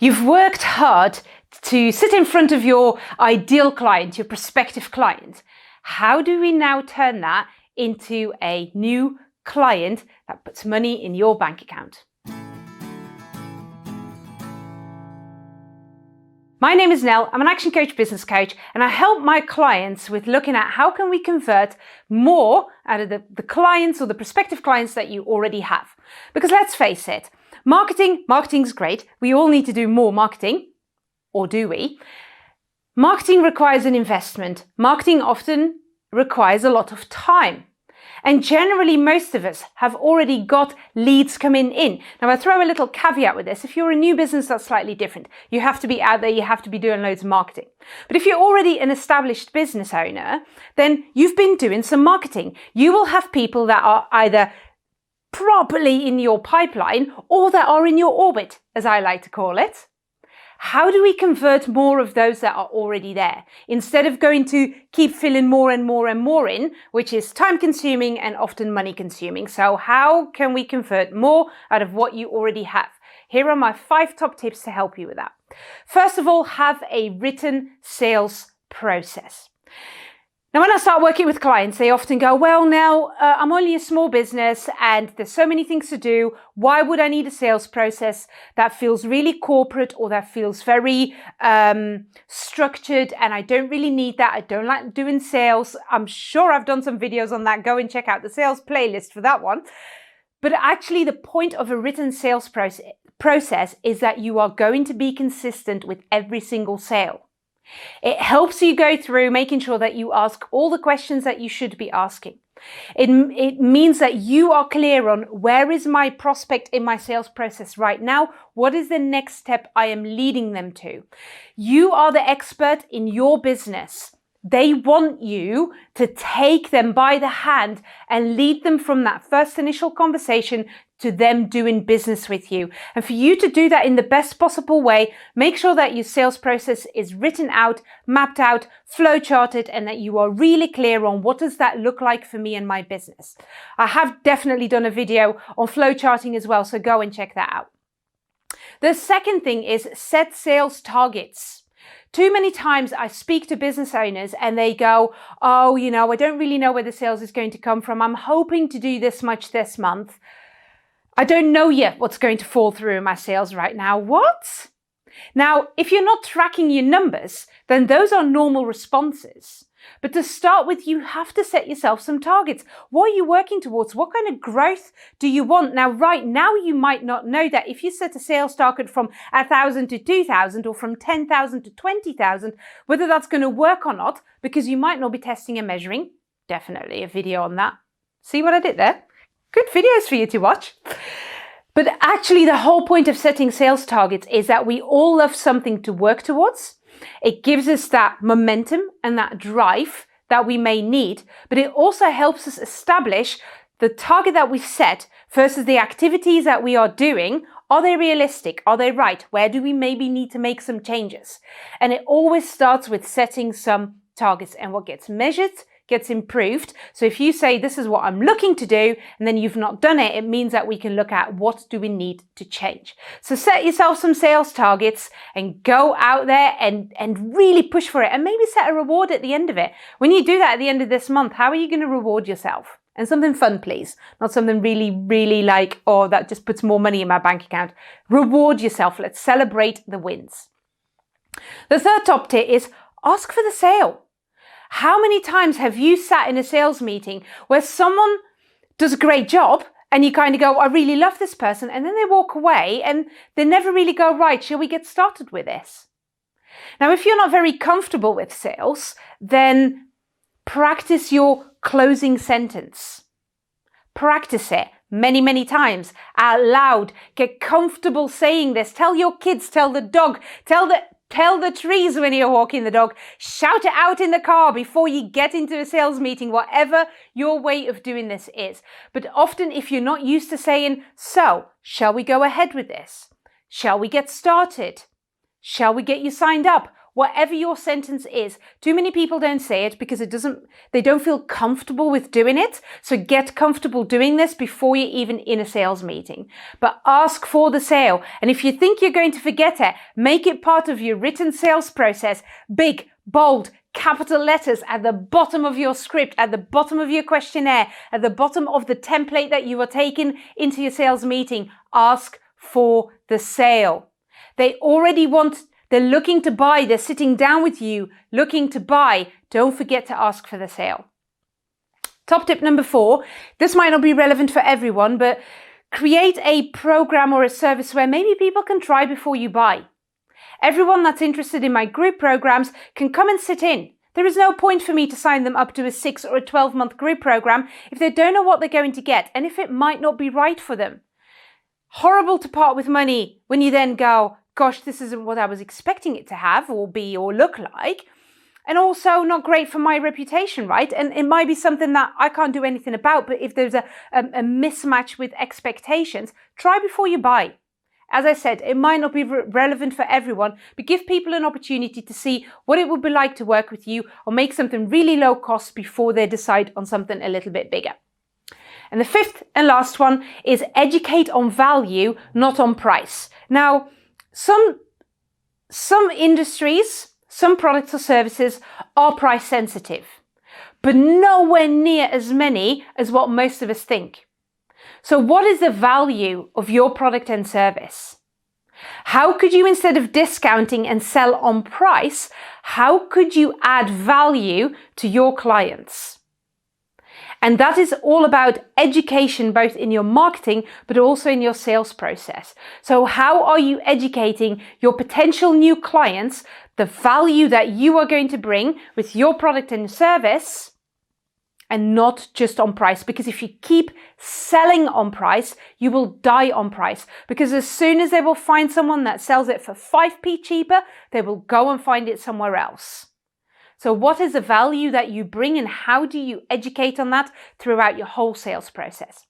You've worked hard to sit in front of your ideal client, your prospective client. How do we now turn that into a new client that puts money in your bank account? My name is Nell, I'm an action coach, business coach, and I help my clients with looking at how can we convert more out of the clients or the prospective clients that you already have. Because let's face it, marketing's great. We all need to do more marketing, or do we? Marketing requires an investment. Marketing often requires a lot of time. And generally, most of us have already got leads coming in. Now, I throw a little caveat with this. If you're a new business, that's slightly different. You have to be out there, you have to be doing loads of marketing. But if you're already an established business owner, then you've been doing some marketing. You will have people that are either properly in your pipeline or that are in your orbit, as I like to call it. How do we convert more of those that are already there instead of going to keep filling more and more and more in, which is time consuming and often money consuming? So how can we convert more out of what you already have? Here are my 5 top tips to help you with that. First of all, have a written sales process. Now, when I start working with clients, they often go, well, now I'm only a small business and there's so many things to do. Why would I need a sales process that feels really corporate or that feels very structured? And I don't really need that. I don't like doing sales. I'm sure I've done some videos on that. Go and check out the sales playlist for that one. But actually, the point of a written sales process is that you are going to be consistent with every single sale. It helps you go through making sure that you ask all the questions that you should be asking. It means that you are clear on where is my prospect in my sales process right now? What is the next step I am leading them to? You are the expert in your business. They want you to take them by the hand and lead them from that first initial conversation to them doing business with you. And for you to do that in the best possible way, make sure that your sales process is written out, mapped out, flow charted, and that you are really clear on what does that look like for me and my business. I have definitely done a video on flow charting as well, so go and check that out. The second thing is set sales targets. Too many times I speak to business owners and they go, oh, I don't really know where the sales is going to come from. I'm hoping to do this much this month. I don't know yet what's going to fall through in my sales right now. What? Now, if you're not tracking your numbers, then those are normal responses. But to start with, you have to set yourself some targets. What are you working towards? What kind of growth do you want? Now, right now, you might not know that. If you set a sales target from 1,000 to 2,000 or from 10,000 to 20,000, whether that's going to work or not, because you might not be testing and measuring. Definitely a video on that. See what I did there? Good videos for you to watch. But actually, the whole point of setting sales targets is that we all love something to work towards. It gives us that momentum and that drive that we may need, but it also helps us establish the target that we set versus the activities that we are doing. Are they realistic? Are they right? Where do we maybe need to make some changes? And it always starts with setting some targets, and what gets measured gets improved. So if you say, this is what I'm looking to do, and then you've not done it, it means that we can look at what do we need to change. So set yourself some sales targets and go out there and really push for it, and maybe set a reward at the end of it. When you do that at the end of this month, how are you going to reward yourself? And something fun, please. Not something really, really like, oh, that just puts more money in my bank account. Reward yourself. Let's celebrate the wins. The third top tip is ask for the sale. How many times have you sat in a sales meeting where someone does a great job and you kind of go, I really love this person, and then they walk away and they never really go, right, shall we get started with this? Now, if you're not very comfortable with sales, then practice your closing sentence. Practice it many, many times out loud. Get comfortable saying this. Tell your kids, tell the dog, tell the trees when you're walking the dog. Shout it out in the car before you get into a sales meeting, whatever your way of doing this is. But often if you're not used to saying, so, shall we go ahead with this? Shall we get started? Shall we get you signed up? whatever your sentence is. Too many people don't say it because they don't feel comfortable with doing it. So get comfortable doing this before you're even in a sales meeting. But ask for the sale. And if you think you're going to forget it, make it part of your written sales process. Big, bold, capital letters at the bottom of your script, at the bottom of your questionnaire, at the bottom of the template that you are taking into your sales meeting. Ask for the sale. They're looking to buy. They're sitting down with you, looking to buy. Don't forget to ask for the sale. Top tip number 4. This might not be relevant for everyone, but create a program or a service where maybe people can try before you buy. Everyone that's interested in my group programs can come and sit in. There is no point for me to sign them up to a 6 or a 12-month group program if they don't know what they're going to get and if it might not be right for them. Horrible to part with money when you then go, gosh, this isn't what I was expecting it to have or be or look like. And also not great for my reputation, right? And it might be something that I can't do anything about, but if there's a mismatch with expectations, try before you buy. As I said, it might not be relevant for everyone, but give people an opportunity to see what it would be like to work with you or make something really low cost before they decide on something a little bit bigger. And the 5th and last one is educate on value, not on price. Now, some industries, some products or services are price sensitive, but nowhere near as many as what most of us think. So what is the value of your product and service? How could you, instead of discounting and sell on price, how could you add value to your clients? And that is all about education, both in your marketing, but also in your sales process. So how are you educating your potential new clients, the value that you are going to bring with your product and service, and not just on price? Because if you keep selling on price, you will die on price. Because as soon as they will find someone that sells it for 5p cheaper, they will go and find it somewhere else. So what is the value that you bring and how do you educate on that throughout your whole sales process?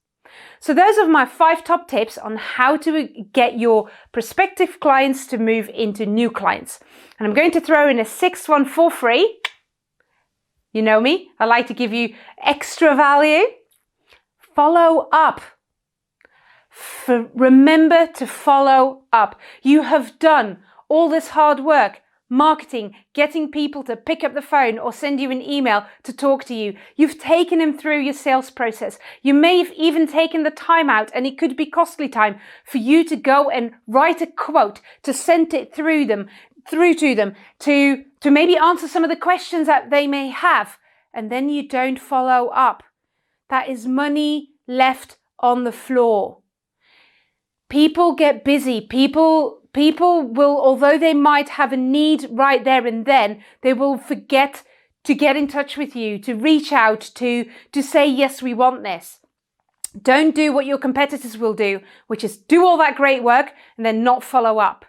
So those are my 5 top tips on how to get your prospective clients to move into new clients. And I'm going to throw in a 6th one for free. You know me, I like to give you extra value. Follow up. Remember to follow up. You have done all this hard work. Marketing, getting people to pick up the phone or send you an email to talk to you. You've taken them through your sales process. You may have even taken the time out, and it could be costly time, for you to go and write a quote, to send it through to them, to maybe answer some of the questions that they may have. And then you don't follow up. That is money left on the floor. People get busy. People will, although they might have a need right there and then, they will forget to get in touch with you, to reach out, to say, yes, we want this. Don't do what your competitors will do, which is do all that great work and then not follow up.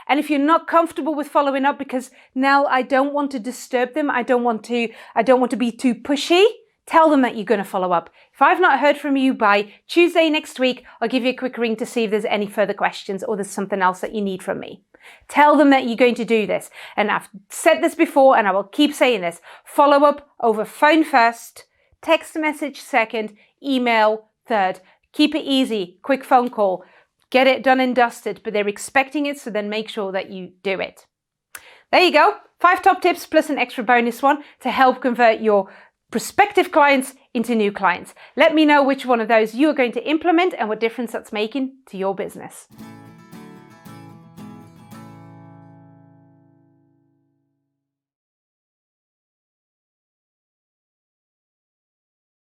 And if you're not comfortable with following up because, Nell, I don't want to disturb them, I don't want to be too pushy, tell them that you're going to follow up. If I've not heard from you by Tuesday next week, I'll give you a quick ring to see if there's any further questions or there's something else that you need from me. Tell them that you're going to do this. And I've said this before and I will keep saying this. Follow up over phone first, text message second, email third. Keep it easy, quick phone call. Get it done and dusted, but they're expecting it, so then make sure that you do it. There you go. 5 top tips plus an extra bonus one to help convert your prospective clients into new clients. Let me know which one of those you are going to implement and what difference that's making to your business.